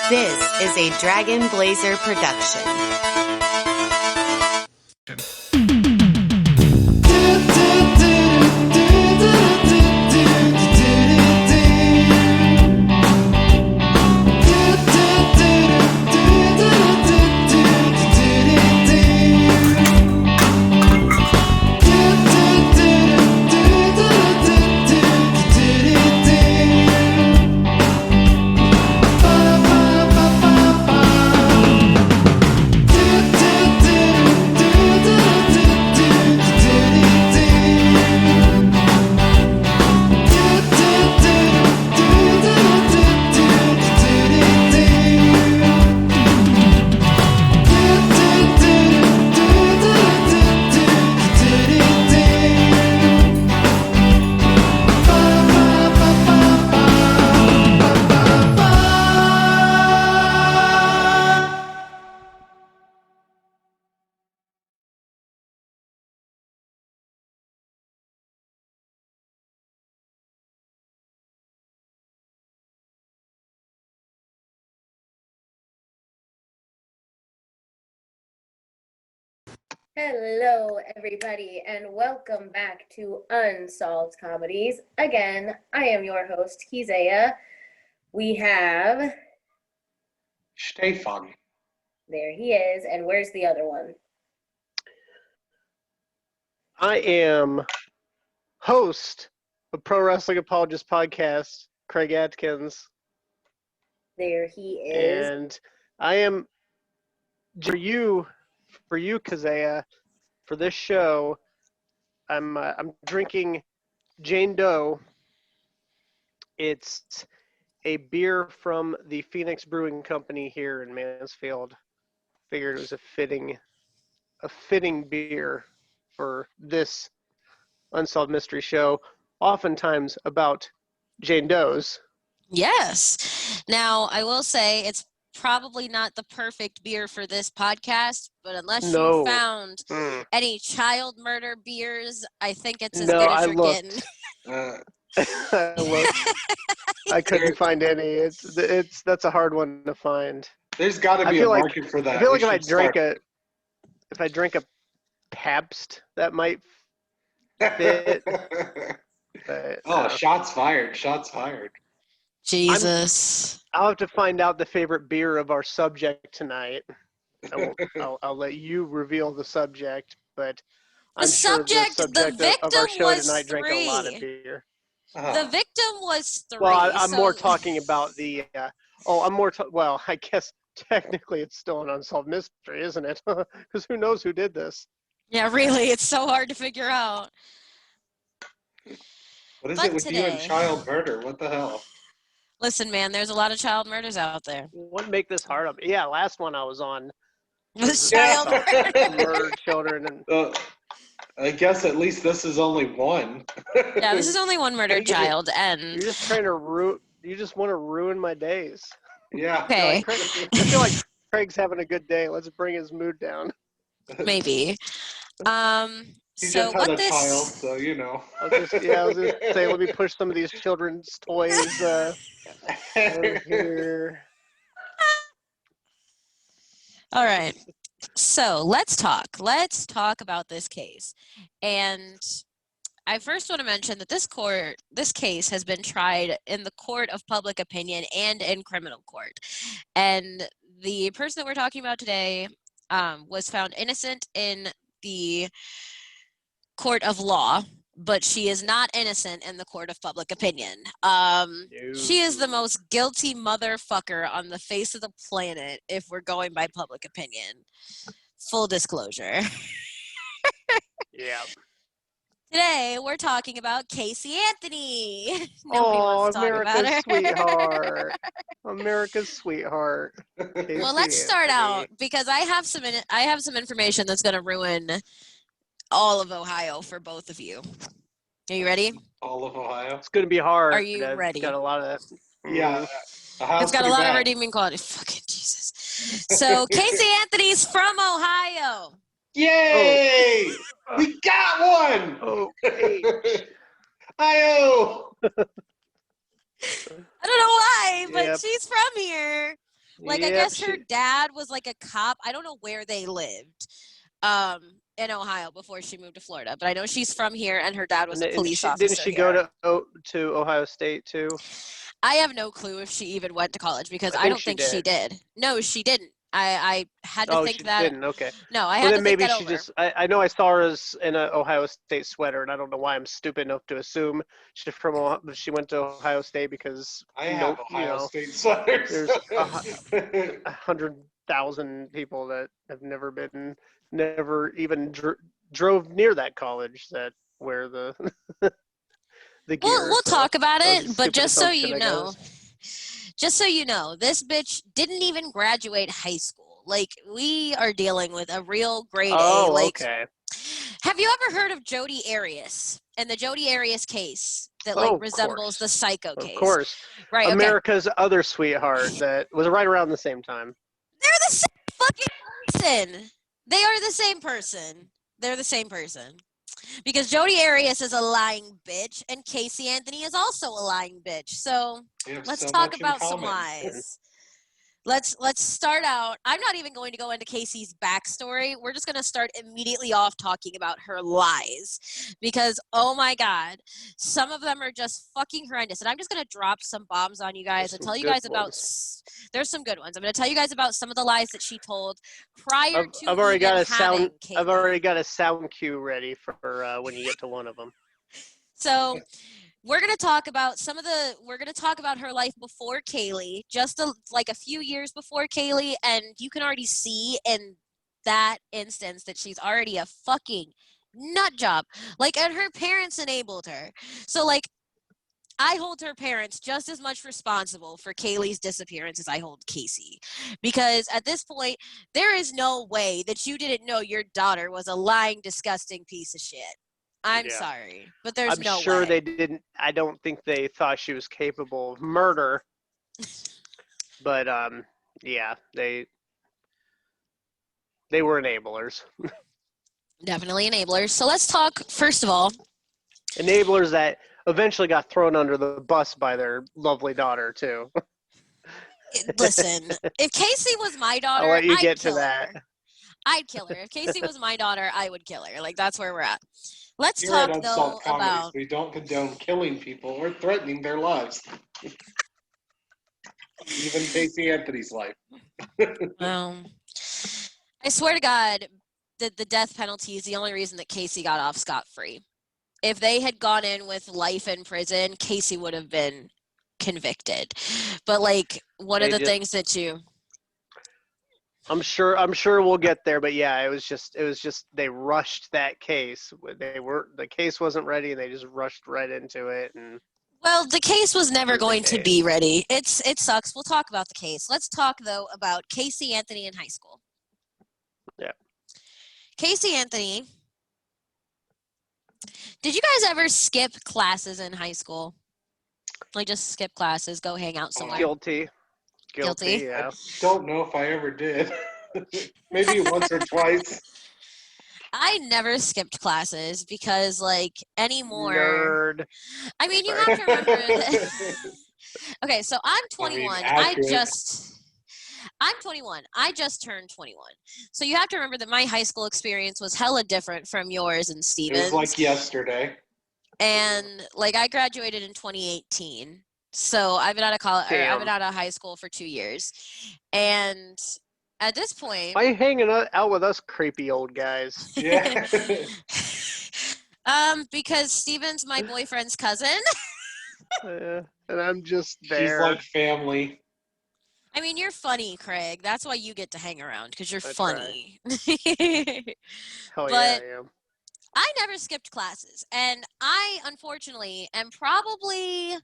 This is a Dragon Blazer production. Hello, everybody, and welcome back to Unsolved Comedies. Again, I am your host, Kezaya. We have... Stefan. There he is, and where's the other one? I am host of Pro Wrestling Apologist Podcast, Craig Atkins. There he is. And I am, for you, Kezaya, for this show, I'm drinking Jane Doe. It's a beer from the Phoenix Brewing Company here in Mansfield. Figured it was a fitting beer for this Unsolved Mystery show, oftentimes about Jane Doe's. Yes. Now, I will say it's probably not the perfect beer for this podcast, but unless you found any child murder beers, I think it's as good as you're getting. I couldn't find any. That's a hard one to find. There's got to be a market for that. I feel like if I drink a Pabst, that might fit. But, shots fired! Shots fired! Jesus. I'll have to find out the favorite beer of our subject tonight. I'll let you reveal the subject, but I'm sure the subject of our show tonight drank a lot of beer. The victim was 3. Well, I'm more talking about the. Well, I guess technically it's still an unsolved mystery, isn't it? Because who knows who did this? Yeah, really, it's so hard to figure out. What is it with you and child murder? What the hell? Listen, man, there's a lot of child murders out there. Wouldn't make this hard on me. Yeah, last one I was on was child murdered children. And I guess at least this is only one. Yeah, this is only one murdered child, and you're just trying to You just want to ruin my days. Yeah. Okay. I feel like Craig's having a good day. Let's bring his mood down. Maybe. He so just had what a child, so you know. I was just say, let me push some of these children's toys over here. All right. So let's talk. Let's talk about this case. And I first want to mention that this case has been tried in the court of public opinion and in criminal court. And the person that we're talking about today was found innocent in the court of law, but she is not innocent in the court of public opinion. She is the most guilty motherfucker on the face of the planet if we're going by public opinion. Full disclosure. Yeah. Today, we're talking about Casey Anthony. Nobody wants to talk about her. Sweetheart. America's sweetheart. Well, let's start out because I have some information that's going to ruin all of Ohio for both of you. Are you ready? All of Ohio? It's going to be hard. Are you ready? It's got a lot of... Yeah. It's got a lot of redeeming quality. Fucking Jesus. So, Casey Anthony's from Ohio. Yay! Oh. We got one! Oh, hey. Hi-oh! I don't know why, but she's from here. Like, I Yep, guess her dad was like a cop. I don't know where they lived in Ohio before she moved to Florida, but I know she's from here and her dad was a police didn't officer she here. go to Ohio State too? I have no clue if she even went to college because I I think don't she think she did. did. No, she didn't. I had to Oh, think she that. didn't. Okay. No, I Well, had to then think maybe that she over. just. I know I saw her in an Ohio State sweater, and I don't know why I'm stupid enough to assume she went to Ohio State because I have Ohio State sweaters. there's 100,000 people that have never even drove near that college that wear the the gear. We'll So talk about that was a it, but stupid just so assumption, you I know, guess. this bitch didn't even graduate high school. Like, we are dealing with a real grade A. Oh, Like, okay. have you ever heard of Jodi Arias and the Jodi Arias case that like Oh, of resembles the course. Psycho Of case? course. Right. Okay. America's other sweetheart that was right around the same time. They're the same fucking person. They are the same person. They're the same person. Because Jodi Arias is a lying bitch, and Casey Anthony is also a lying bitch. So let's so talk much in about some common. lies. Let's start out. I'm not even going to go into Casey's backstory. We're just going to start immediately off talking about her lies because oh my god, some of them are just fucking horrendous. And I'm just going to drop some bombs on you guys and tell you guys about there's some good ones. I'm going to tell you guys about some of the lies that she told prior to I've already even got a having Caylee. I've already got a sound cue ready for when you get to one of them. So we're going to talk about her life before Caylee, just like a few years before Caylee, and you can already see in that instance that she's already a fucking nut job. Like, and her parents enabled her. So, like, I hold her parents just as much responsible for Caylee's disappearance as I hold Casey. Because at this point, there is no way that you didn't know your daughter was a lying, disgusting piece of shit. I'm sorry, but there's I'm no sure way. they didn't. I don't think they thought she was capable of murder. But yeah, they were enablers. Definitely enablers. So let's talk, first of all. Enablers that eventually got thrown under the bus by their lovely daughter, too. Listen, if Casey was my daughter, I'll let you I'd get to kill that. her. I'd kill her. If Casey was my daughter, I would kill her. Like, that's where we're at. Let's Here at talk, though, Unsolved Comedies, about... we don't condone killing people or threatening their lives. Even Casey Anthony's life. I swear to God that the death penalty is the only reason that Casey got off scot-free. If they had gone in with life in prison, Casey would have been convicted. But, like, one of the things that you... I'm sure we'll get there, but yeah, it was just they rushed that case. The case wasn't ready, and they just rushed right into it. And well, the case was never going to be ready. It sucks. We'll talk about the case. Let's talk though about Casey Anthony in high school. Yeah. Casey Anthony. Did you guys ever skip classes in high school? Like, just skip classes, go hang out somewhere? Guilty. I Yeah. don't know if I ever did. Maybe once or twice. I never skipped classes because, like, anymore. Nerd. I mean, you have to remember that. Okay, so I'm 21. I'm 21. I just turned 21. So you have to remember that my high school experience was hella different from yours and Steven's. It was like yesterday. And, like, I graduated in 2018. So I've been out of college. I've been out of high school for 2 years. And at this point... Why are you hanging out with us creepy old guys? Yeah. Because Steven's my boyfriend's cousin. And I'm just there. She's like family. I mean, you're funny, Craig. That's why you get to hang around, because you're funny. Hell yeah, I am. I never skipped classes. And I, unfortunately, am probably...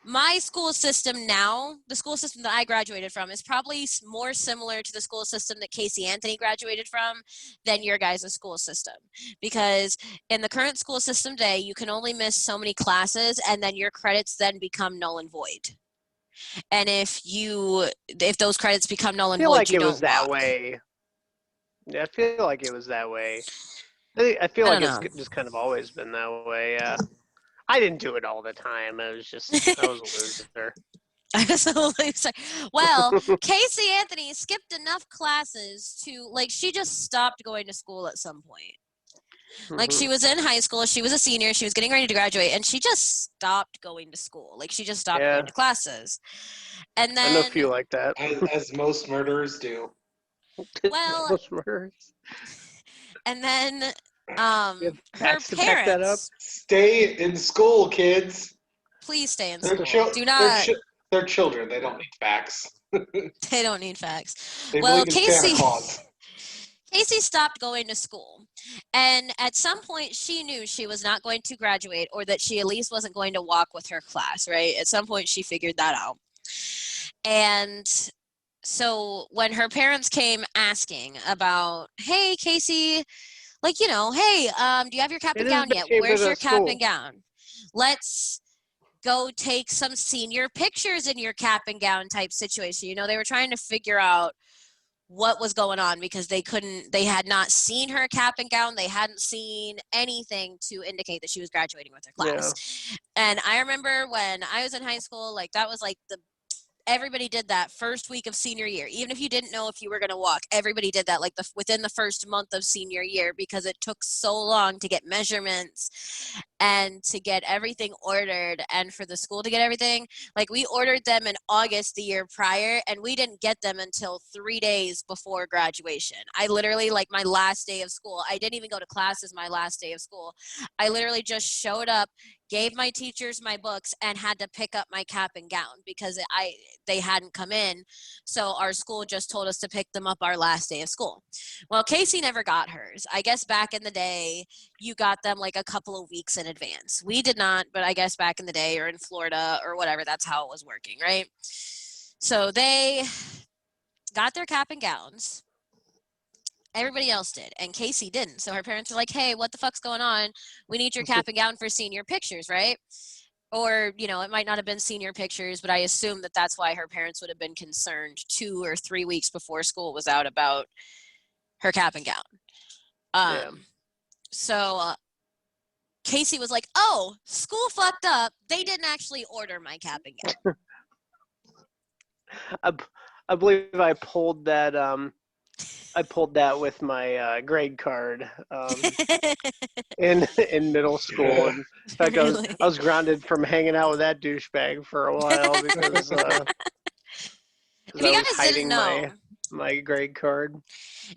My school system now, the school system that I graduated from, is probably more similar to the school system that Casey Anthony graduated from than your guys' school system. Because in the current school system today, you can only miss so many classes, and then your credits then become null and void. And if those credits become null and void, you don't walk. I feel like it was that way. I feel like it's just kind of always been that way. Yeah. I didn't do it all the time. I was a loser. I was totally sorry. Well, Casey Anthony skipped enough classes to, like, she just stopped going to school at some point. Like, she was in high school, she was a senior, she was getting ready to graduate, and she just stopped going to school. Like, she just stopped going to classes. And I know a then, few like that. As most murderers do. well, Most murderers. and then, You have her facts to back that up? parents, Stay in school, kids. please stay in They're, school. Do not, they're children. They don't need facts. they don't need facts. They Well, believe in Santa Claus. Casey stopped going to school. And at some point, she knew she was not going to graduate, or that she at least wasn't going to walk with her class, right? At some point, she figured that out. And so when her parents came asking about, hey, Casey, like, you know, hey, do you have your cap and gown yet? Where's your cap and gown? Let's go take some senior pictures in your cap and gown type situation. You know, they were trying to figure out what was going on, because they had not seen her cap and gown. They hadn't seen anything to indicate that she was graduating with her class. Yeah. And I remember when I was in high school, like, that was like everybody did that first week of senior year. Even if you didn't know if you were going to walk, everybody did that, like, within the first month of senior year, because it took so long to get measurements and to get everything ordered, and for the school to get everything. Like, we ordered them in August the year prior, and we didn't get them until 3 days before graduation. I literally, like, my last day of school, I didn't even go to classes my last day of school. I literally just showed up, gave my teachers my books, and had to pick up my cap and gown because they hadn't come in. So our school just told us to pick them up our last day of school. Well, Casey never got hers. I guess back in the day, you got them like a couple of weeks in advance. We did not, but I guess back in the day, or in Florida or whatever, that's how it was working, right? So they got their cap and gowns. Everybody else did, and Casey didn't. So her parents were like, hey, what the fuck's going on? We need your cap and gown for senior pictures, right? Or, you know, it might not have been senior pictures, but I assume that that's why her parents would have been concerned 2 or 3 weeks before school was out about her cap and gown. So Casey was like, oh, school fucked up. They didn't actually order my cap and gown. I believe I pulled that with my grade card in middle school. And in fact, Really? I was grounded from hanging out with that douchebag for a while because I was hiding my grade card.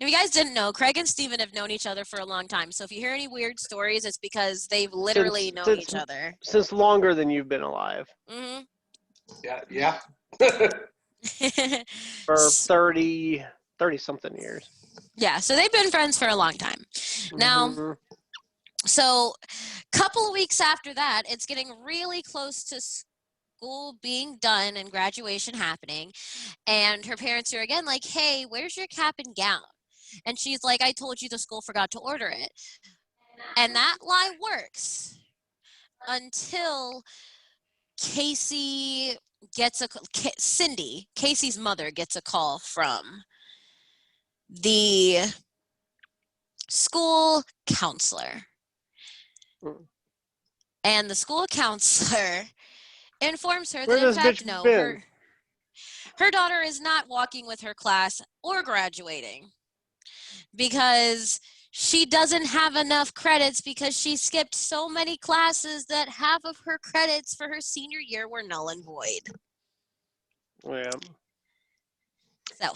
If you guys didn't know, Craig and Steven have known each other for a long time. So if you hear any weird stories, it's because they've literally known each other. Since longer than you've been alive. Mm-hmm. Yeah. For 30-something years. Yeah, so they've been friends for a long time. Now, so a couple of weeks after that, it's getting really close to school being done and graduation happening. And her parents are again like, hey, where's your cap and gown? And she's like, I told you the school forgot to order it. And that lie works until Casey gets Cindy, Casey's mother, gets a call from the school counselor. And the school counselor informs her that, in fact, no, her daughter is not walking with her class or graduating because she doesn't have enough credits, because she skipped so many classes that half of her credits for her senior year were null and void. Yeah. So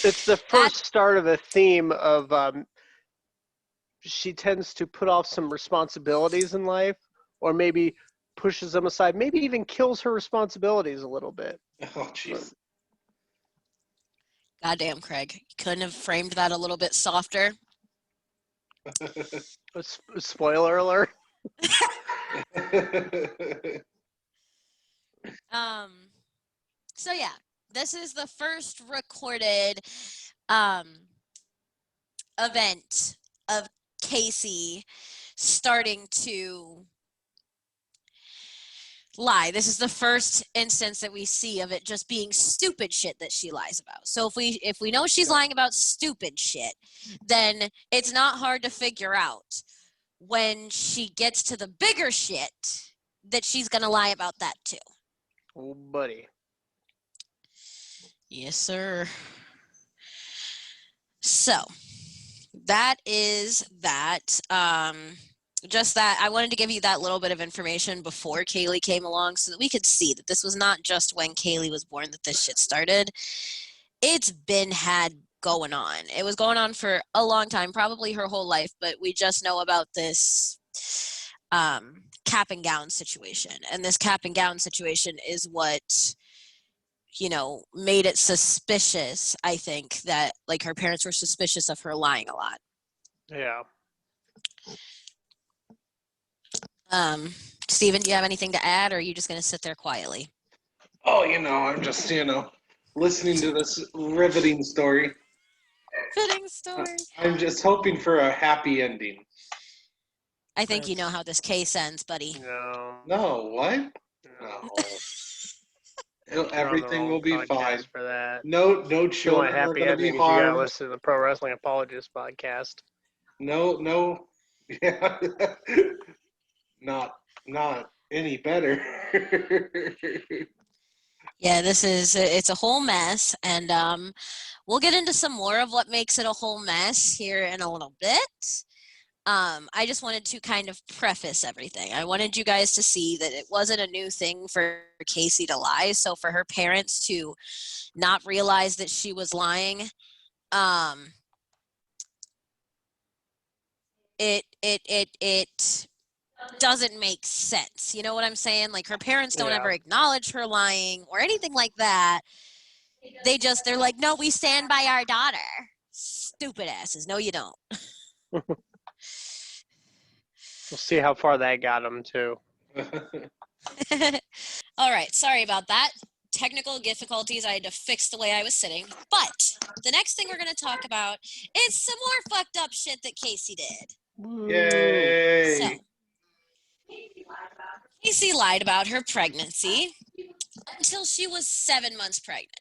it's the first start of a theme of she tends to put off some responsibilities in life, or maybe pushes them aside, maybe even kills her responsibilities a little bit. Oh, jeez. Goddamn, Craig. You couldn't have framed that a little bit softer. Spoiler alert. So yeah, this is the first recorded event of Casey starting to lie. This is the first instance that we see of it just being stupid shit that she lies about. So if we know she's lying about stupid shit, then it's not hard to figure out when she gets to the bigger shit that she's going to lie about that too. Oh, buddy. Yes, sir. So that is that. Just that I wanted to give you that little bit of information before Caylee came along so that we could see that this was not just when Caylee was born that this shit started. It's been had going on. It was going on for a long time, probably her whole life, but we just know about this cap and gown situation. And this cap and gown situation is what, made it suspicious, I think, that like her parents were suspicious of her lying a lot. Yeah. Steven, do you have anything to add, or are you just going to sit there quietly? Oh, I'm just, listening to this riveting story. Fitting story. I'm just hoping for a happy ending. I think you know how this case ends, buddy. No. No, what? No. Everything will be fine. For that. No If you want children are happy going to be endings, you gotta harmed. listen to the Pro Wrestling Apologist podcast. No. Yeah. Not any better. Yeah, it's a whole mess, and we'll get into some more of what makes it a whole mess here in a little bit. I just wanted to kind of preface everything. I wanted you guys to see that it wasn't a new thing for Casey to lie. So for her parents to not realize that she was lying, it doesn't make sense. You know what I'm saying? Like her parents don't ever acknowledge her lying or anything like that. They're like, no, we stand by our daughter. Stupid asses. No, you don't. We'll see how far that got them too. All right, sorry about that. Technical difficulties. I had to fix the way I was sitting. But the next thing we're going to talk about is some more fucked up shit that Casey did. Yay! So, Casey lied about her pregnancy until she was 7 months pregnant.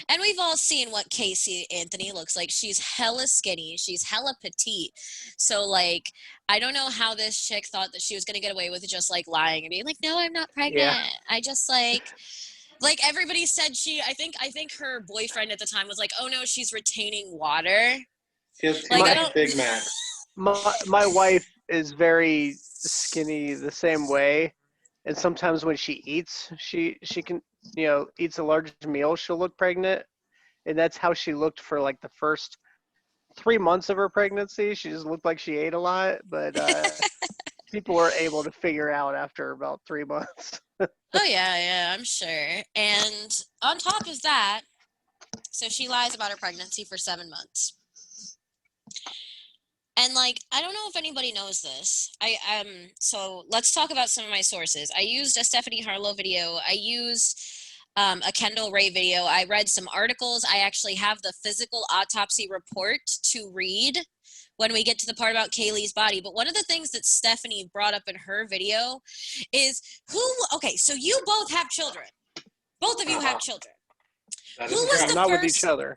And we've all seen what Casey Anthony looks like. She's hella skinny. She's hella petite. So, like, I don't know how this chick thought that she was going to get away with just, like, lying and being like, no, I'm not pregnant. Yeah. I just, like everybody said I think her boyfriend at the time was like, oh, no, she's retaining water. It's Like, my I don't... Big Mac. My wife is very skinny the same way. And sometimes when she eats, she can, eats a large meal, she'll look pregnant. And that's how she looked for like the first 3 months of her pregnancy. She just looked like she ate a lot, but people were able to figure out after about 3 months. Oh, yeah, I'm sure. And on top of that, so she lies about her pregnancy for 7 months. And, like, I don't know if anybody knows this. So let's talk about some of my sources. I used a Stephanie Harlow video. I used a Kendall Ray video. I read some articles. I actually have the physical autopsy report to read when we get to the part about Kaylee's body. But one of the things that Stephanie brought up in her video is okay, so you both have children. Both of you have children. That Who is was correct. the Not first, with each other.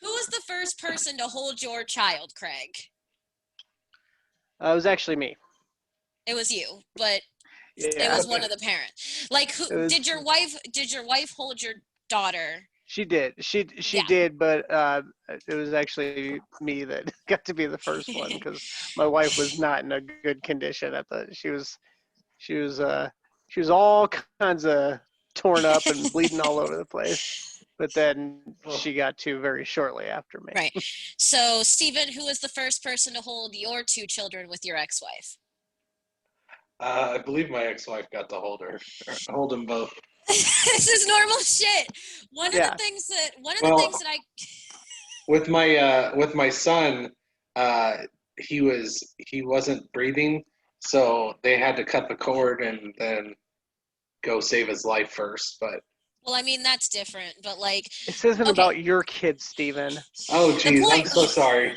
Who was the first person to hold your child, Craig? It was actually me. It was you, but Yeah. it was one of the parents. Like, did your wife hold your daughter? She did. She Yeah. did, but it was actually me that got to be the first one because my wife was not in a good condition she was all kinds of torn up and bleeding all over the place. But then she got to very shortly after me. Right. So, Stephen, who was the first person to hold your 2 children with your ex-wife? I believe my ex-wife got to hold them both. This is normal shit. One of the things that I with my son, he wasn't breathing, so they had to cut the cord and then go save his life first. But well, I mean that's different. But like, this isn't about your kids, Steven. Oh, geez, I'm so sorry.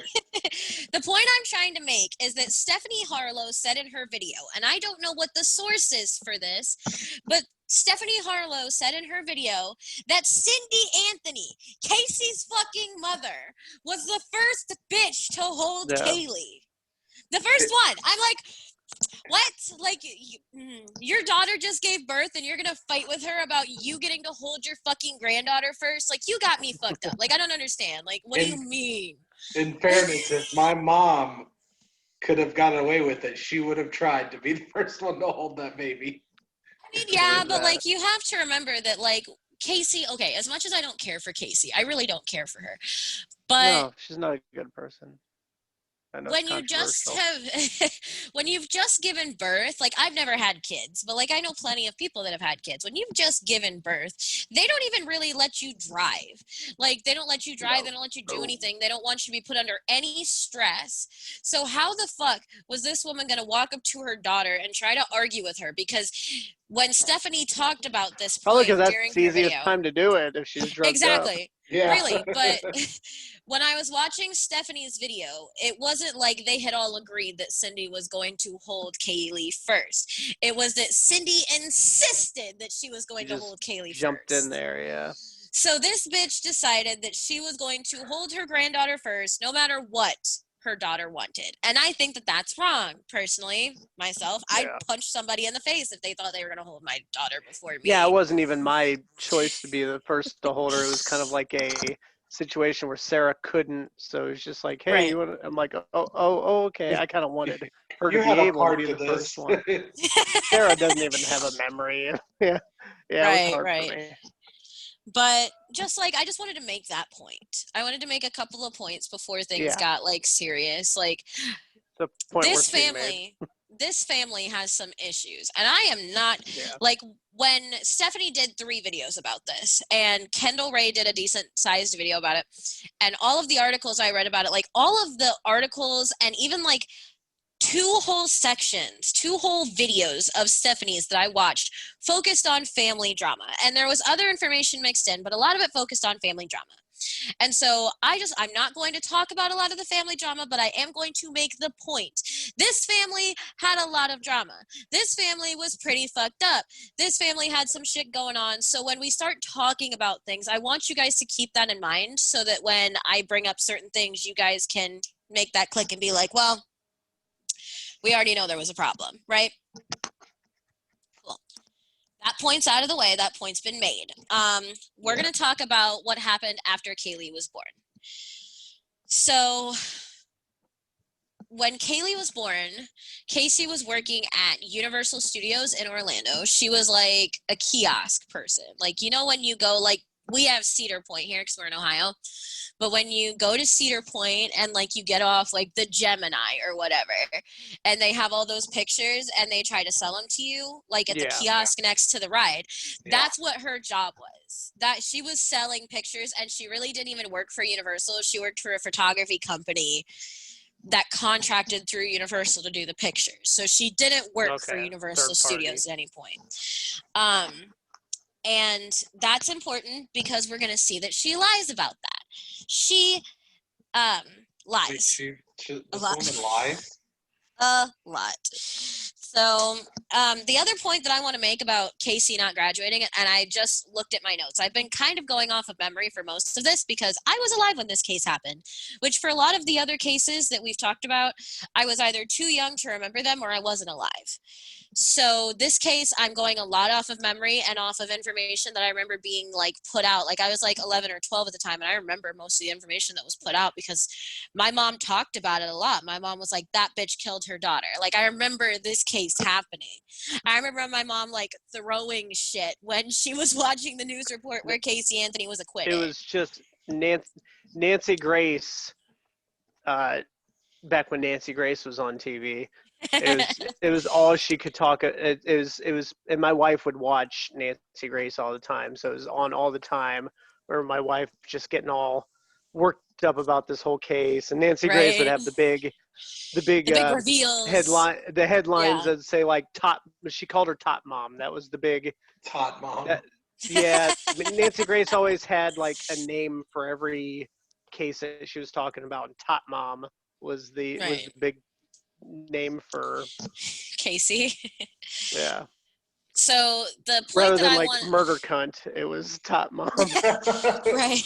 The point I'm trying to make is that Stephanie Harlow said in her video, and I don't know what the source is for this, but Stephanie Harlow said in her video that Cindy Anthony, Casey's fucking mother, was the first bitch to hold Caylee. The first one. I'm like, What? Like, your daughter just gave birth and you're gonna fight with her about you getting to hold your fucking granddaughter first? Like, you got me fucked up. Like, I don't understand. Like, what do you mean? In fairness, if my mom could have gotten away with it, she would have tried to be the first one to hold that baby. I mean, yeah, but like, you have to remember that, like, Casey, okay, as much as I don't care for Casey, I really don't care for her. But No, she's not a good person. I know when it's you just have when you've just given birth, like, I've never had kids, but like, I know plenty of people that have had kids. When you've just given birth, they don't even really let you drive. Like, they don't let you drive, they don't let you do anything, they don't want you to be put under any stress. So how the fuck was this woman going to walk up to her daughter and try to argue with her? Because when Stephanie talked about this probably point because during that's the her easiest video, time to do it if she's drugged up. exactly. Yeah. Really, but when I was watching Stephanie's video, it wasn't like they had all agreed that Cindy was going to hold Caylee first. It was that Cindy insisted that she was going to hold Caylee jumped first. in there, yeah. So this bitch decided that she was going to hold her granddaughter first, no matter what her daughter wanted. And I think that that's wrong. Personally, myself, I'd punch somebody in the face if they thought they were going to hold my daughter before me. Yeah, it wasn't even my choice to be the first to hold her. It was kind of like a situation where Sarah couldn't, so it was just like, hey, Right. you want to, I'm like, oh, okay. I kind of wanted her to You be had a able to part be to the this. first one. Sarah doesn't even have a memory. Yeah, it was hard for me. But just like, I just wanted to make that point. I wanted to make a couple of points before things got like serious. Like, the point this family has some issues, and I am not like, when Stephanie did 3 videos about this, and Kendall Ray did a decent sized video about it, and all of the articles I read about it, like all of the articles and even like 2 whole sections, 2 whole videos of Stephanie's that I watched focused on family drama. And there was other information mixed in, but a lot of it focused on family drama. And so I'm not going to talk about a lot of the family drama, but I am going to make the point. This family had a lot of drama. This family was pretty fucked up. This family had some shit going on. So when we start talking about things, I want you guys to keep that in mind so that when I bring up certain things, you guys can make that click and be like, well, we already know there was a problem, right? Cool. That point's out of the way. That point's been made. We're going to talk about what happened after Caylee was born. So when Caylee was born, Casey was working at Universal Studios in Orlando. She was like a kiosk person. Like, you know, when you go, like, we have Cedar Point here because we're in Ohio. But when you go to Cedar Point and like you get off like the Gemini or whatever, and they have all those pictures and they try to sell them to you, like at the kiosk next to the ride, that's what her job was. That she was selling pictures, and she really didn't even work for Universal. She worked for a photography company that contracted through Universal to do the pictures. So she didn't work for Universal Studios at any point. And that's important because we're going to see that she lies about that. She lies. This woman lies? A lot. So the other point that I want to make about Casey not graduating, and I just looked at my notes. I've been kind of going off of memory for most of this because I was alive when this case happened, which for a lot of the other cases that we've talked about, I was either too young to remember them or I wasn't alive. So this case, I'm going a lot off of memory and off of information that I remember being like put out. Like I was like 11 or 12 at the time, and I remember most of the information that was put out because my mom talked about it a lot. My mom was like, that bitch killed her daughter. Like I remember this case happening. I remember my mom like throwing shit when she was watching the news report where Casey Anthony was acquitted. It was just Nancy Grace, back when Nancy Grace was on TV. It was all she could talk. It was, and my wife would watch Nancy Grace all the time, so it was on all the time. Or my wife just getting all worked up about this whole case, and Nancy Grace would have the big reveals, the headlines that say like top. She called her Top Mom. That was the big Tot Mom. Nancy Grace always had like a name for every case that she was talking about, and Top Mom was the big name for Casey. Yeah. So the point rather that than I like want, murder cunt, it was Top Mom. right.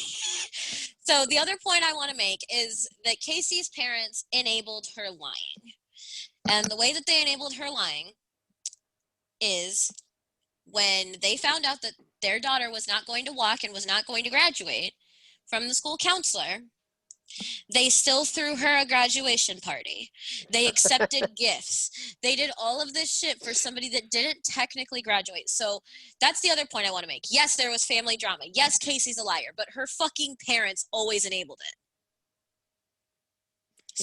So the other point I want to make is that Casey's parents enabled her lying. And the way that they enabled her lying is when they found out that their daughter was not going to walk and was not going to graduate from the school counselor, they still threw her a graduation party. They accepted gifts. They did all of this shit for somebody that didn't technically graduate. So that's the other point I want to make. Yes, there was family drama. Yes, Casey's a liar, but her fucking parents always enabled it.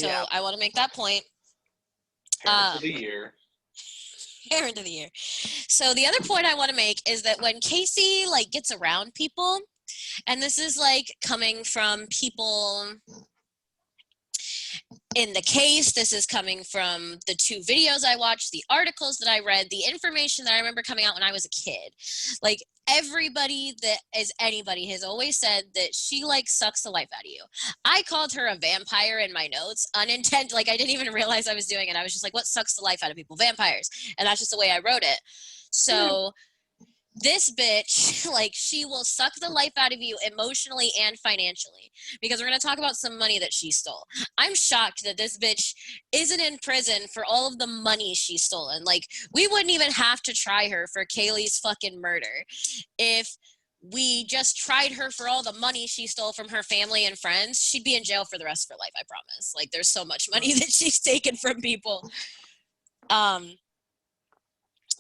So Yeah. I want to make that point. Parents of the year. Parent of the year. So the other point I want to make is that when Casey like gets around people, and this is like coming from people in the case, this is coming from the 2 videos I watched, the articles that I read, the information that I remember coming out when I was a kid. Like, everybody that is anybody has always said that she like sucks the life out of you. I called her a vampire in my notes, unintended. Like, I didn't even realize I was doing it. I was just like, what sucks the life out of people? Vampires. And that's just the way I wrote it. So this bitch, like, she will suck the life out of you emotionally and financially, because we're going to talk about some money that she stole. I'm shocked that this bitch isn't in prison for all of the money she's stolen. Like, we wouldn't even have to try her for Kaylee's fucking murder if we just tried her for all the money she stole from her family and friends. She'd be in jail for the rest of her life, I promise. Like, there's so much money that she's taken from people.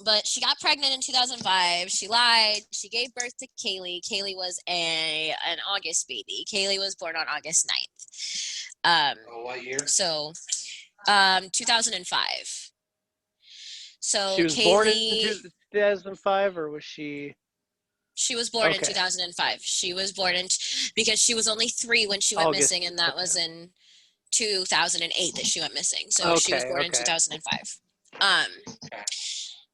But she got pregnant in 2005. She lied. She gave birth to Caylee. Caylee was an August baby. Caylee was born on August 9th. What year? So, 2005. So She was Caylee, born in 2005, or was she? She was born in Okay. 2005. She was born in because she was only 3 when she went August, missing, and that okay. was in 2008 that she went missing. So she was born in 2005.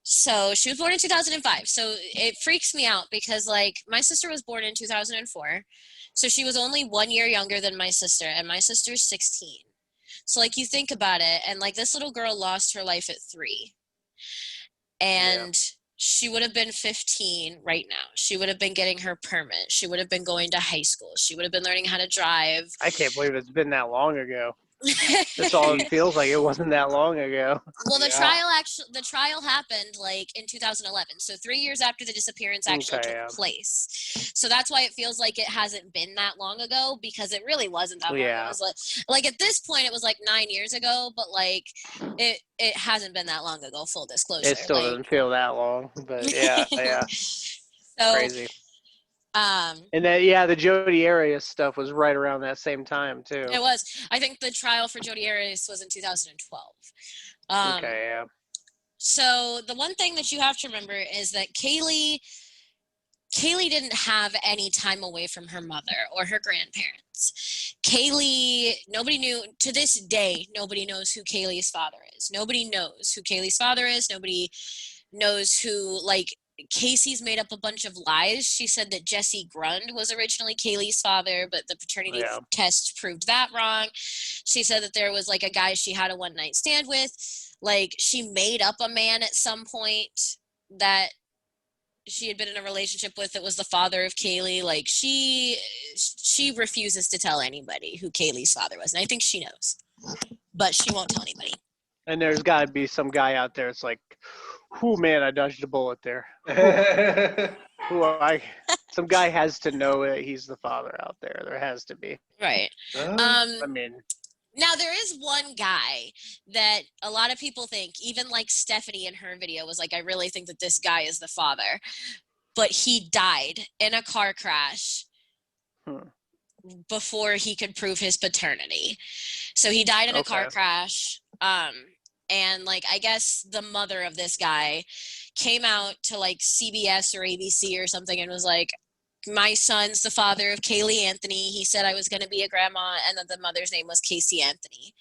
So she was born in 2005. So it freaks me out because, like, my sister was born in 2004. So she was only 1 year younger than my sister, and my sister's 16. So, like, you think about it, and, like, this little girl lost her life at 3. And she would have been 15 right now. She would have been getting her permit. She would have been going to high school. She would have been learning how to drive. I can't believe it's been that long ago. That's all it feels like. It wasn't that long ago. Well, the Yeah. trial happened like in 2011, so 3 years after the disappearance actually Okay, took yeah. place. So that's why it feels like it hasn't been that long ago, because it really wasn't that long ago. Yeah. It was like at this point it was like 9 years ago, but like it hasn't been that long ago. Full disclosure. It still doesn't feel that long, but yeah. So Crazy. And then the Jodi Arias stuff was right around that same time too. It was. I think the trial for Jodi Arias was in 2012. Okay, yeah. So the one thing that you have to remember is that Caylee didn't have any time away from her mother or her grandparents. Caylee, nobody knew, to this day, nobody knows who Kaylee's father is. Nobody knows who Kaylee's father is. Nobody knows who, like, Casey's made up a bunch of lies. She said that Jesse Grund was originally Kaylee's father, but the paternity test proved that wrong. She said that there was like a guy she had a one-night stand with. Like, she made up a man at some point that she had been in a relationship with that was the father of Caylee. Like, she refuses to tell anybody who Kaylee's father was, and I think she knows, but she won't tell anybody. And there's got to be some guy out there that's like, "Whoo, man, I dodged a bullet there." Some guy has to know that he's the father out there. There has to be. Right. I mean, now there is one guy that a lot of people think, even like Stephanie in her video was like, I really think that this guy is the father, but he died in a car crash before he could prove his paternity. So he died in a car crash. And like, I guess the mother of this guy came out to like CBS or ABC or something and was like, my son's the father of Caylee Anthony. He said I was going to be a grandma, and that the mother's name was Casey Anthony.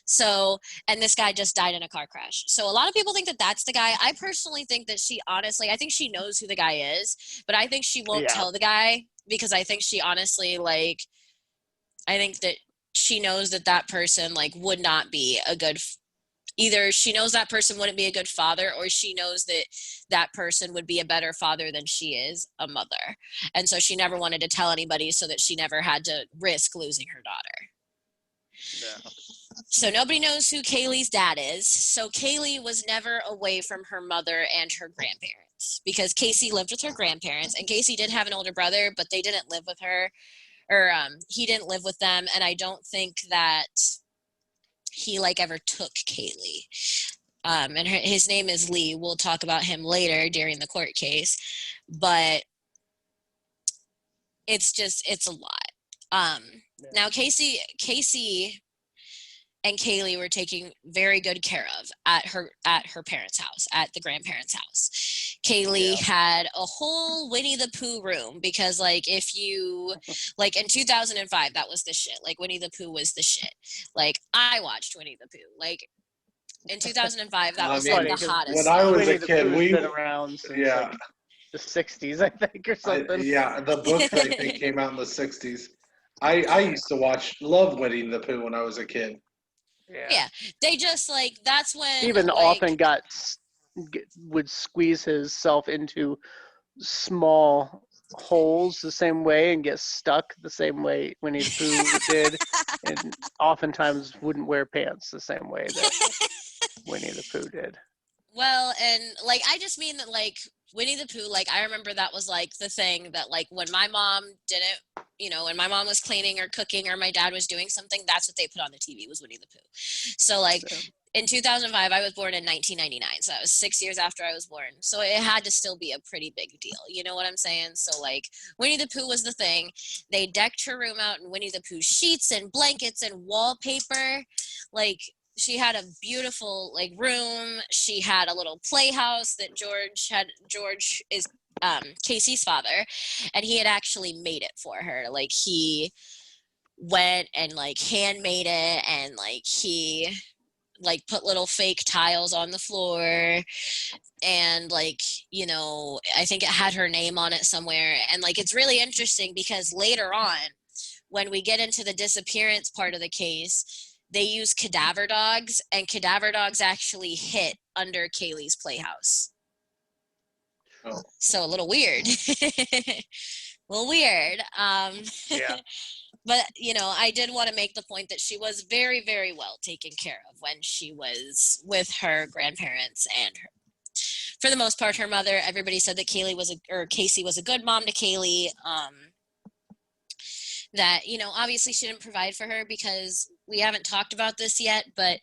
So, and this guy just died in a car crash. So a lot of people think that that's the guy. I personally think that I think she knows who the guy is, but I think she won't tell the guy, because I think she honestly, like, I think that she knows that that person, like, would not be a good either she knows that person wouldn't be a good father, or she knows that that person would be a better father than she is a mother. And so she never wanted to tell anybody so that she never had to risk losing her daughter. No. So nobody knows who Kaylee's dad is. So Caylee was never away from her mother and her grandparents because Casey lived with her grandparents, and Casey did have an older brother, but they didn't live with her, or he didn't live with them, and I don't think that he like ever took Caylee. And his name is Lee. We'll talk about him later during the court case, but it's a lot. Now Casey and Caylee were taken very good care of at her parents' house, at the grandparents' house. Caylee had a whole Winnie the Pooh room because, like, if you, like, in 2005, that was the shit. Like, Winnie the Pooh was the shit. Like, I watched Winnie the Pooh. Like, in 2005, that was, like, the hottest when stuff. I was Winnie a the kid, Pooh's been around since like the 60s, I think, or something. The books I think came out in the 60s. I used to love Winnie the Pooh when I was a kid. Yeah, they just, like, that's when, Stephen like, often would squeeze himself into small holes the same way and get stuck the same way Winnie the Pooh did, and oftentimes wouldn't wear pants the same way that Winnie the Pooh did. well, and, like, I just mean that, like, Winnie the Pooh, like, I remember that was, like, the thing that, like, when my mom didn't, when my mom was cleaning or cooking or my dad was doing something, that's what they put on the TV was Winnie the Pooh. So, like, in 2005, I was born in 1999, so that was 6 years after I was born. So it had to still be a pretty big deal. You know what I'm saying? So, like, Winnie the Pooh was the thing. They decked her room out in Winnie the Pooh sheets and blankets and wallpaper. Like, she had a beautiful, like, room. She had a little playhouse that George is Casey's father, and he had actually made it for her. Like, he went and, like, handmade it, and, like, he, like, put little fake tiles on the floor, and, like, I think it had her name on it somewhere. And, like, it's really interesting because later on, when we get into the disappearance part of the case, they use cadaver dogs, and cadaver dogs actually hit under Kaylee's playhouse. Oh. So a little weird. Yeah. But, I did want to make the point that she was very, very well taken care of when she was with her grandparents and her. For the most part, her mother, everybody said that Casey was a good mom to Caylee. That, obviously she didn't provide for her because we haven't talked about this yet, but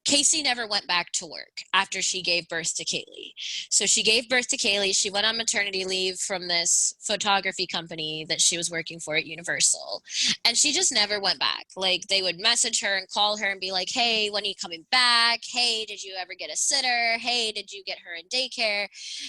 Casey never went back to work after she gave birth to Caylee. So she gave birth to Caylee. She went on maternity leave from this photography company that she was working for at Universal. And she just never went back. Like, they would message her and call her and be like, hey, when are you coming back? Hey, did you ever get a sitter? Hey, did you get her in daycare?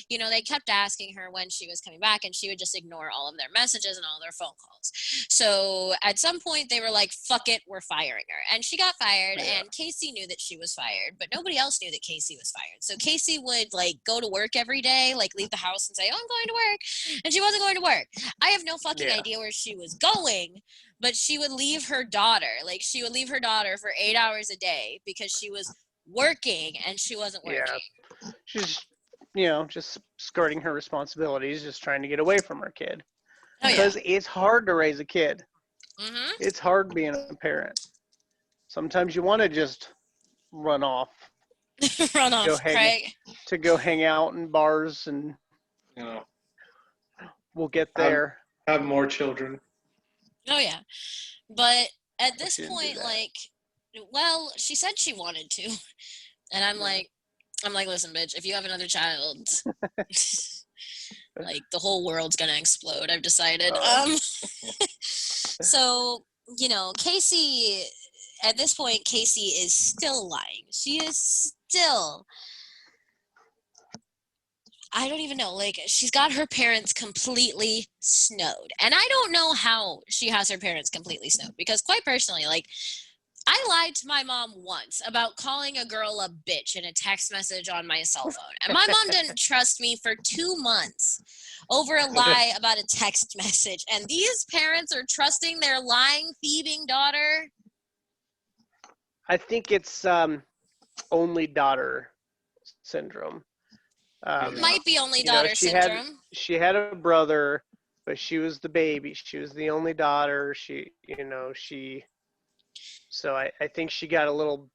They kept asking her when she was coming back, and she would just ignore all of their messages and all their phone calls. So at some point they were like, fuck it, we're firing her. And she got fired, and Casey knew that she was fired, but nobody else knew that Casey was fired. So Casey would, like, go to work every day, like, leave the house and say, oh, I'm going to work. And she wasn't going to work. I have no fucking idea where she was going, but she would leave her daughter. Like, she would leave her daughter for 8 hours a day because she was working and she wasn't working. Yeah. She's, just skirting her responsibilities, just trying to get away from her kid. Because it's hard to raise a kid. Mm-hmm. It's hard being a parent. Sometimes you want to just run off. Craig. To go hang out in bars, and we'll get there. Have more children. Oh, yeah. But at this point, like, well, she said she wanted to. And I'm like, listen, bitch, if you have another child, like, the whole world's going to explode, I've decided. So, Casey, at this point, Casey is still lying. She is still, I don't even know, like, she's got her parents completely snowed. And I don't know how she has her parents completely snowed, because quite personally, like, I lied to my mom once about calling a girl a bitch in a text message on my cell phone. And my mom didn't trust me for 2 months over a lie about a text message. And these parents are trusting their lying, thieving daughter. I think it's only daughter syndrome. Might be only daughter syndrome. She had a brother, but she was the baby. She was the only daughter. So I think she got a little,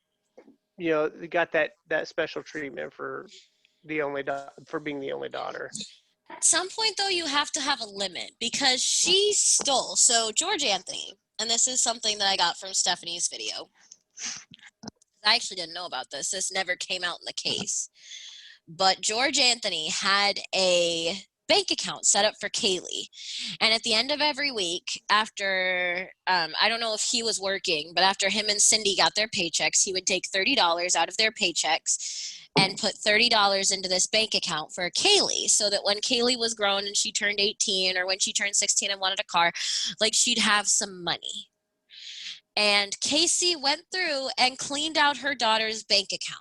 got that special treatment for for being the only daughter. At some point, though, you have to have a limit because she stole. So George Anthony, and this is something that I got from Stephanie's video. I actually didn't know about this. This never came out in the case. But George Anthony had a bank account set up for Caylee. And at the end of every week, after, I don't know if he was working, but after him and Cindy got their paychecks, he would take $30 out of their paychecks and put $30 into this bank account for Caylee, so that when Caylee was grown and she turned 18, or when she turned 16 and wanted a car, like, she'd have some money. And Casey went through and cleaned out her daughter's bank account.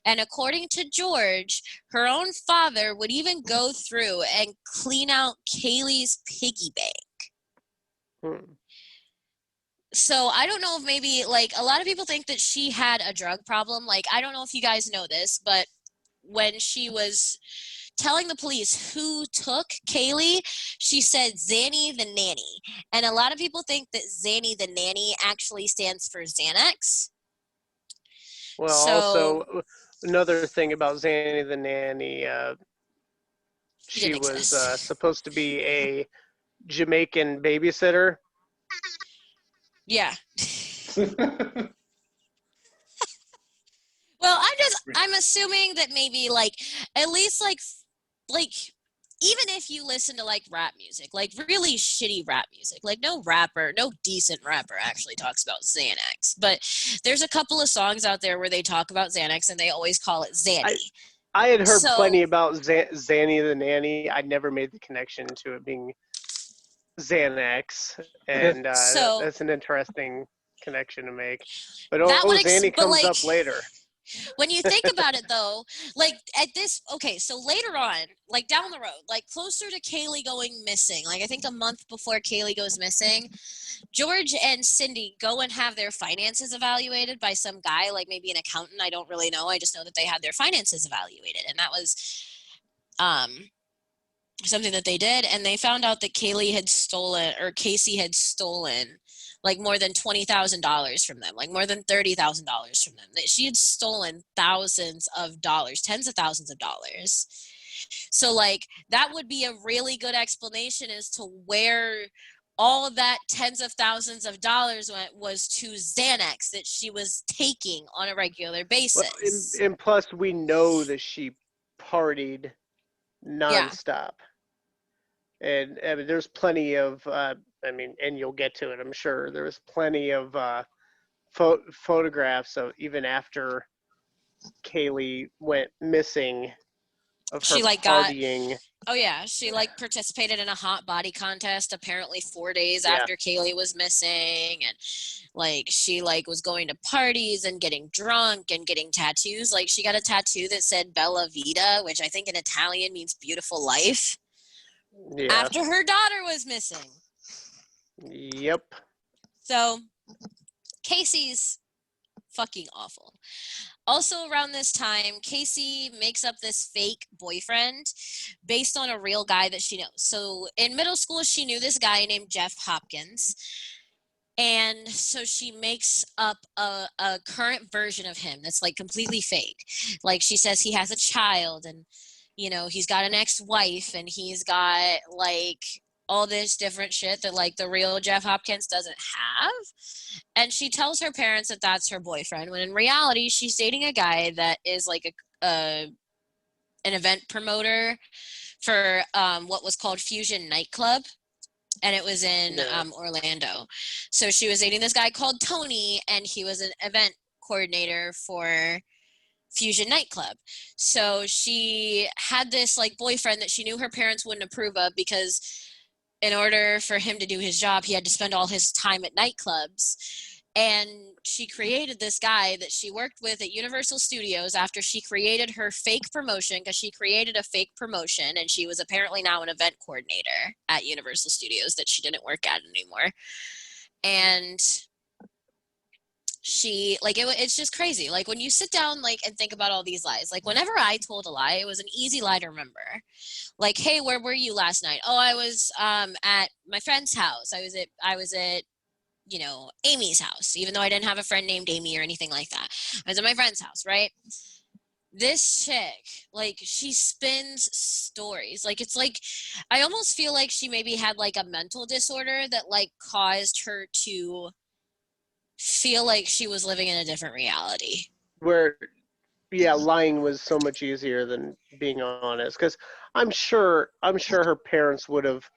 And according to George, her own father would even go through and clean out Caylee's piggy bank. So I don't know if maybe, like, a lot of people think that she had a drug problem. Like, I don't know if you guys know this, but when she was telling the police who took Caylee, she said Zanny the Nanny. And a lot of people think that Zanny the Nanny actually stands for Xanax. Well, also, another thing about Zanny the Nanny, she was supposed to be a Jamaican babysitter. Yeah. Well, I'm assuming that maybe, like, at least, like, even if you listen to, like, rap music, like, really shitty rap music, like, no decent rapper actually talks about Xanax. But there's a couple of songs out there where they talk about Xanax and they always call it Zanny. I had heard plenty about Zanny the Nanny. I never made the connection to it being Xanax. And that's an interesting connection to make. But Zanny comes up later. When you think about it, though, like, so later on, like, down the road, like, closer to Caylee going missing, like, I think a month before Caylee goes missing, George and Cindy go and have their finances evaluated by some guy, like maybe an accountant. I don't really know. I just know that they had their finances evaluated, and that was something that they did. And they found out that Casey had stolen, like, more than $20,000 from them, like more than $30,000 from them. That she had stolen thousands of dollars, tens of thousands of dollars. So, like, that would be a really good explanation as to where all of that tens of thousands of dollars went, was to Xanax that she was taking on a regular basis. Well, and plus, we know that she partied nonstop. Yeah. And I mean, there's plenty of, and you'll get to it, I'm sure. There was plenty of photographs of even after Caylee went missing of her partying. She, like, participated in a hot body contest apparently 4 days after Caylee was missing, and, like, she, like, was going to parties and getting drunk and getting tattoos. Like, she got a tattoo that said Bella Vita, which I think in Italian means beautiful life. Yeah. After her daughter was missing. Yep. So Casey's fucking awful. Also around this time, Casey makes up this fake boyfriend based on a real guy that she knows. So in middle school, she knew this guy named Jeff Hopkins. And so she makes up a current version of him that's, like, completely fake. Like, she says he has a child, and, you know, he's got an ex-wife, and he's got, like, all this different shit that, like, the real Jeff Hopkins doesn't have. And she tells her parents that that's her boyfriend, when in reality she's dating a guy that is, like, an event promoter for what was called Fusion Nightclub, and it was in Orlando. So she was dating this guy called Tony, and he was an event coordinator for Fusion Nightclub. So she had this, like, boyfriend that she knew her parents wouldn't approve of, because in order for him to do his job, he had to spend all his time at nightclubs. And she created this guy that she worked with at Universal Studios after she created her fake promotion, because she created a fake promotion, and she was apparently now an event coordinator at Universal Studios that she didn't work at anymore. And she, like, it's just crazy. Like, when you sit down, like, and think about all these lies, like, whenever I told a lie, it was an easy lie to remember. Like, hey, where were you last night? Oh, I was at my friend's house. I was at Amy's house, even though I didn't have a friend named Amy or anything like that. I was at my friend's house, right? This chick, like, she spins stories. Like, it's like, I almost feel like she maybe had, like, a mental disorder that, like, caused her to feel like she was living in a different reality. Where, yeah, lying was so much easier than being honest. Because I'm sure her parents would have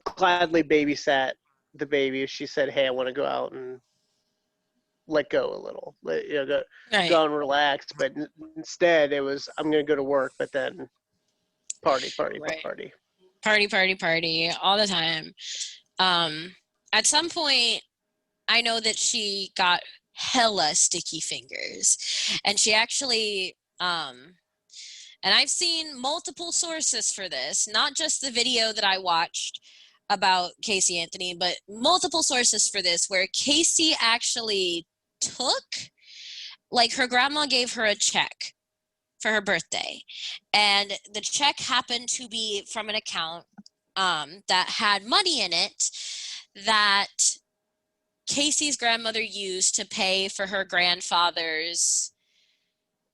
gladly babysat the baby if she said, "Hey, I want to go out and let go a little, go Right. and relax." But instead, it was, "I'm going to go to work, but then party, party, Right. party." Party all the time. At some point, I know that she got hella sticky fingers, and she actually, and I've seen multiple sources for this, not just the video that I watched about Casey Anthony, but multiple sources for this, where Casey actually took, like, her grandma gave her a check for her birthday, and the check happened to be from an account that had money in it that Casey's grandmother used to pay for her grandfather's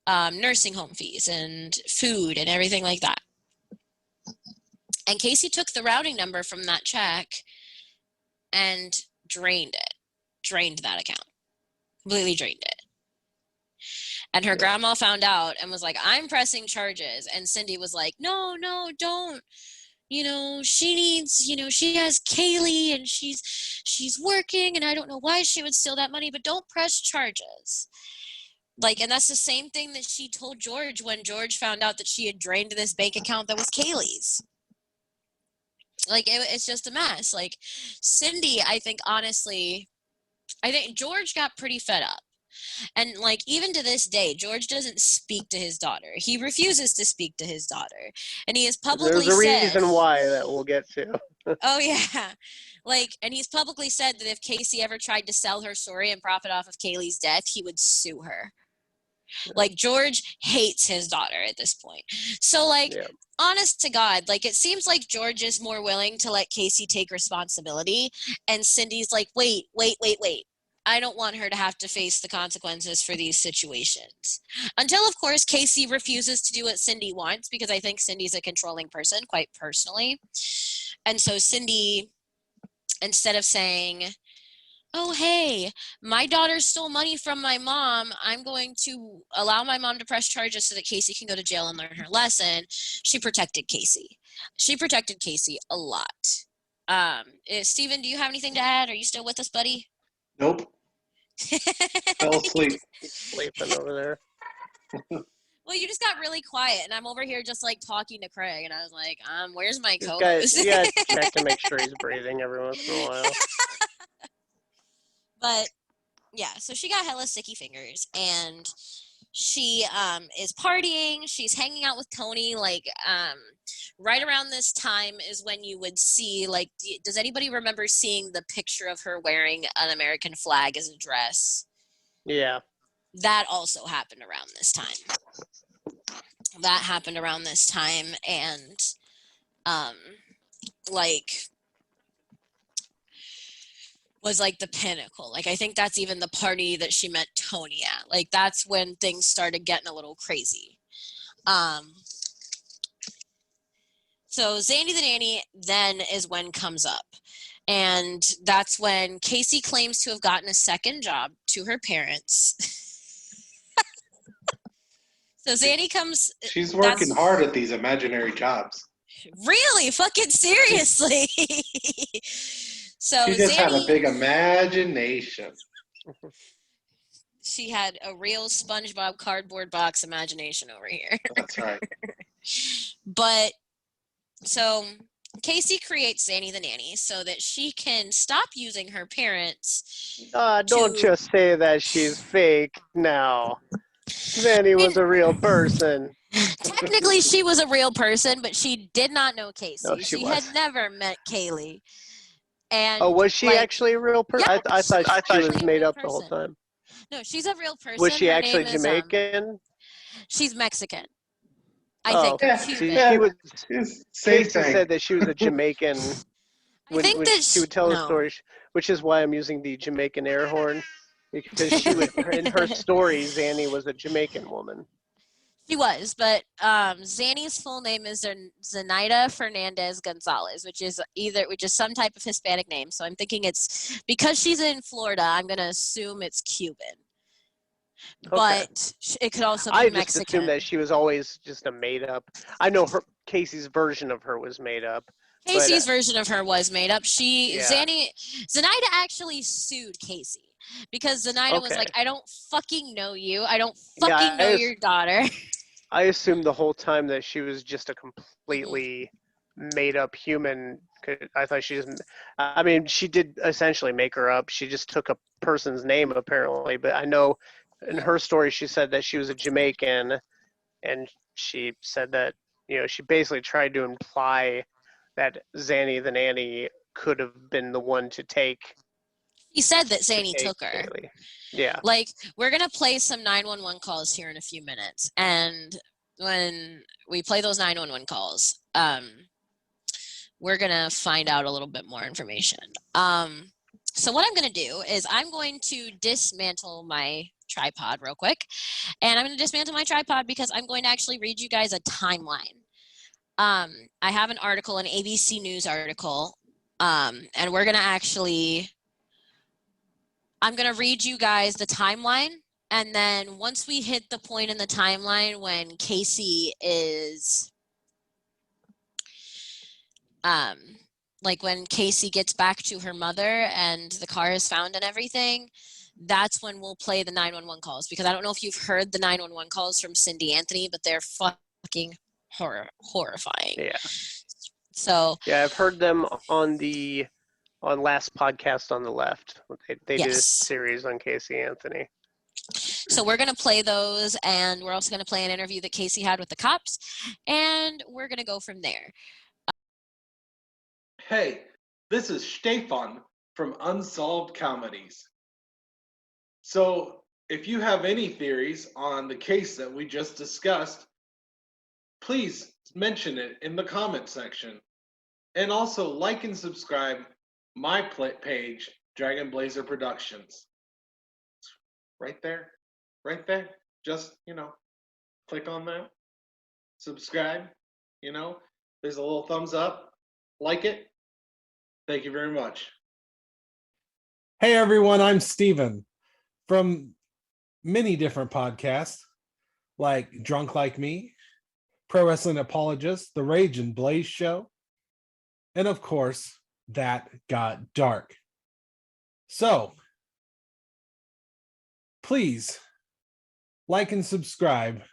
nursing home fees and food and everything like that. And Casey took the routing number from that check and drained that account, completely drained it. And her grandma found out and was like, "I'm pressing charges." And Cindy was like, no, don't. She needs, she has Caylee and she's working, and I don't know why she would steal that money, but don't press charges. Like, and that's the same thing that she told George when George found out that she had drained this bank account that was Kaylee's. Like, it's just a mess. Like, Cindy, I think George got pretty fed up. And, like, even to this day, George doesn't speak to his daughter. He refuses to speak to his daughter. And he has publicly There's a said... reason why that we'll get to. Oh, yeah. Like, and he's publicly said that if Casey ever tried to sell her story and profit off of Kaylee's death, he would sue her. Like, George hates his daughter at this point. So, like, honest to God, like, it seems like George is more willing to let Casey take responsibility. And Cindy's like, wait. I don't want her to have to face the consequences for these situations. Until, of course, Casey refuses to do what Cindy wants, because I think Cindy's a controlling person, quite personally. And so Cindy, instead of saying, "Oh, hey, my daughter stole money from my mom, I'm going to allow my mom to press charges so that Casey can go to jail and learn her lesson," she protected Casey. She protected Casey a lot. Steven, do you have anything to add? Are you still with us, buddy? Nope. Fell asleep. Sleeping over there. Well, you just got really quiet, and I'm over here just, like, talking to Craig, and I was like, where's my You co-host? gotta check to make sure he's breathing every once in a while. But, yeah, so she got hella sticky fingers, and she is partying. She's hanging out with Tony. Like, right around this time is when you would see, like, does anybody remember seeing the picture of her wearing an American flag as a dress? Yeah. That also happened around this time. And, like, was, like, the pinnacle. Like, I think that's even the party that she met Tony at. Like, that's when things started getting a little crazy. So Zanny the Nanny then is when comes up. And that's when Casey claims to have gotten a second job to her parents. So Zanny comes... She's working hard at these imaginary jobs. Really? Fucking seriously? So she just Zanny, had a big imagination. She had a real SpongeBob cardboard box imagination over here. That's right. But, so, Casey creates Zanny the Nanny so that she can stop using her parents. Don't just say that she's fake now. Zanny was a real person. Technically, she was a real person, but she did not know Casey. No, she was. had never met Caylee. And, was she actually a real person? Yeah, I thought she was made up the whole person. time. No, she's a real person. Was she Her actually name is, Jamaican? she's Mexican. I think. Yeah, Cuban. She was. Same Casey thing. said that she was a Jamaican I think that she would tell the no. story, which is why I'm using the Jamaican air horn, because she would, in her story, Zanny was a Jamaican woman. She was, but Zanny's full name is Zenaida Fernandez Gonzalez, which is some type of Hispanic name. So I'm thinking it's because she's in Florida. I'm gonna assume it's Cuban, Okay. but it could also be I just Mexican. assumed that she was always just a made up. I know Casey's version of her was made up. Casey's version of her was made up. Yeah. Zenaida actually sued Casey because Zenaida was like, I don't fucking know you. I don't fucking know your daughter. I assumed the whole time that she was just a completely made up human. I thought she just, I mean, she did essentially make her up. She just took a person's name apparently, but I know in her story she said that she was a Jamaican, and she said that, you know, she basically tried to imply that Zanny the nanny could have been the one to take. He said that Zanny took her. Caylee. Yeah. Like, we're going to play some 911 calls here in a few minutes. And when we play those 911 calls, we're going to find out a little bit more information. So what I'm going to do is I'm going to dismantle my tripod real quick. And I'm going to dismantle my tripod because I'm going to actually read you guys a timeline. I have an article, an ABC News article, and we're going to actually... I'm going to read you guys the timeline, and then once we hit the point in the timeline when Casey is, like when Casey gets back to her mother and the car is found and everything, that's when we'll play the 911 calls, because I don't know if you've heard the 911 calls from Cindy Anthony, but they're fucking horrifying. Yeah. So. Yeah, I've heard them on last podcast on the left. They did a series on Casey Anthony. So we're going to play those, and we're also going to play an interview that Casey had with the cops, and we're going to go from there. Hey, this is Stefan from Unsolved Comedies. So if you have any theories on the case that we just discussed, please mention it in the comment section. And also like and subscribe my page, Dragon Blazer Productions. Right there. Just, click on that. Subscribe. There's a little thumbs up. Like it. Thank you very much. Hey everyone, I'm Steven from many different podcasts like Drunk Like Me, Pro Wrestling Apologist, The Rage and Blaze Show, and of course, That Got Dark. So, please like and subscribe